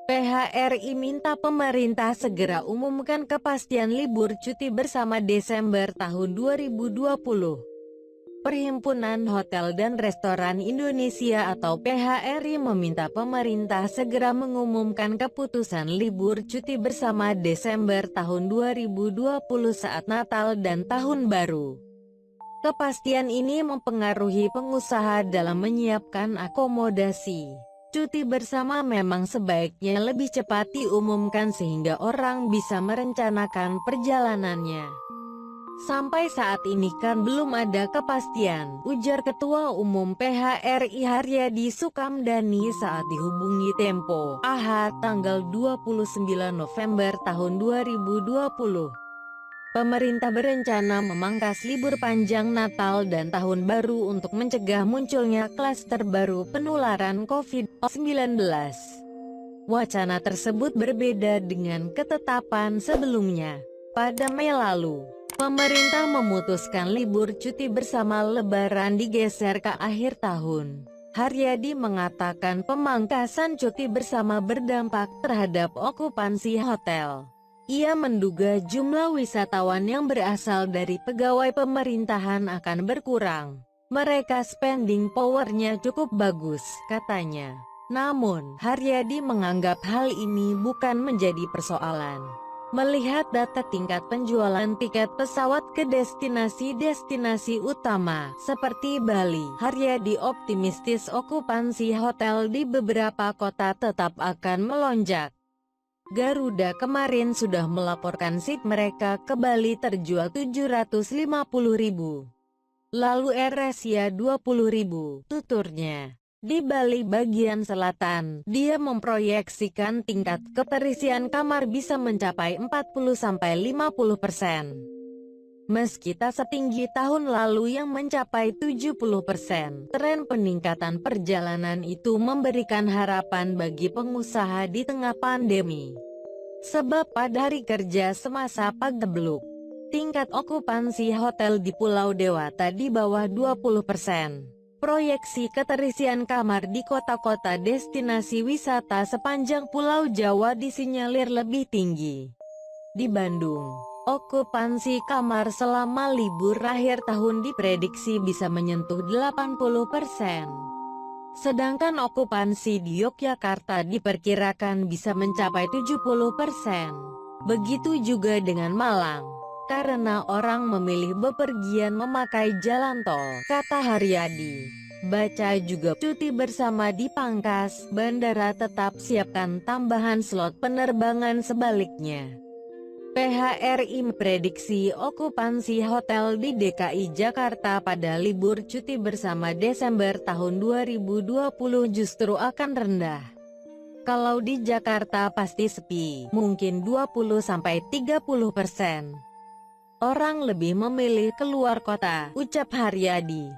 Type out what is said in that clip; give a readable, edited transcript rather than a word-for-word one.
PHRI minta pemerintah segera umumkan kepastian libur cuti bersama Desember tahun 2020. Perhimpunan Hotel dan Restoran Indonesia atau PHRI meminta pemerintah segera mengumumkan keputusan libur cuti bersama Desember tahun 2020 saat Natal dan Tahun Baru. Kepastian ini mempengaruhi pengusaha dalam menyiapkan akomodasi. Cuti bersama memang sebaiknya lebih cepat diumumkan sehingga orang bisa merencanakan perjalanannya. Sampai saat ini kan belum ada kepastian, ujar Ketua Umum PHRI Haryadi Sukamdhani saat dihubungi Tempo, Ahad, tanggal 29 November tahun 2020. Pemerintah berencana memangkas libur panjang Natal dan Tahun Baru untuk mencegah munculnya klaster baru penularan COVID-19. Wacana tersebut berbeda dengan ketetapan sebelumnya. Pada Mei lalu, pemerintah memutuskan libur cuti bersama Lebaran digeser ke akhir tahun. Haryadi mengatakan pemangkasan cuti bersama berdampak terhadap okupansi hotel. Ia menduga jumlah wisatawan yang berasal dari pegawai pemerintahan akan berkurang. Mereka spending power-nya cukup bagus, katanya. Namun, Haryadi menganggap hal ini bukan menjadi persoalan. Melihat data tingkat penjualan tiket pesawat ke destinasi-destinasi utama, seperti Bali, Haryadi optimistis okupansi hotel di beberapa kota tetap akan melonjak. Garuda kemarin sudah melaporkan seat mereka ke Bali terjual 750.000. Lalu AirAsia 20.000, tuturnya. Di Bali bagian selatan, dia memproyeksikan tingkat keterisian kamar bisa mencapai 40-50%. Meski tak setinggi tahun lalu yang mencapai 70%, tren peningkatan perjalanan itu memberikan harapan bagi pengusaha di tengah pandemi. Sebab pada hari kerja semasa pagebluk, tingkat okupansi hotel di Pulau Dewata di bawah 20%. Proyeksi keterisian kamar di kota-kota destinasi wisata sepanjang Pulau Jawa disinyalir lebih tinggi. Di Bandung, okupansi kamar selama libur akhir tahun diprediksi bisa menyentuh 80%. Sedangkan okupansi di Yogyakarta diperkirakan bisa mencapai 70%. Begitu juga dengan Malang. Karena orang memilih bepergian memakai jalan tol, kata Haryadi. Baca juga cuti bersama dipangkas, bandara tetap siapkan tambahan slot penerbangan sebaliknya. PHRI memprediksi okupansi hotel di DKI Jakarta pada libur cuti bersama Desember tahun 2020 justru akan rendah. Kalau di Jakarta pasti sepi, mungkin 20-30%. Orang lebih memilih keluar kota, ucap Haryadi.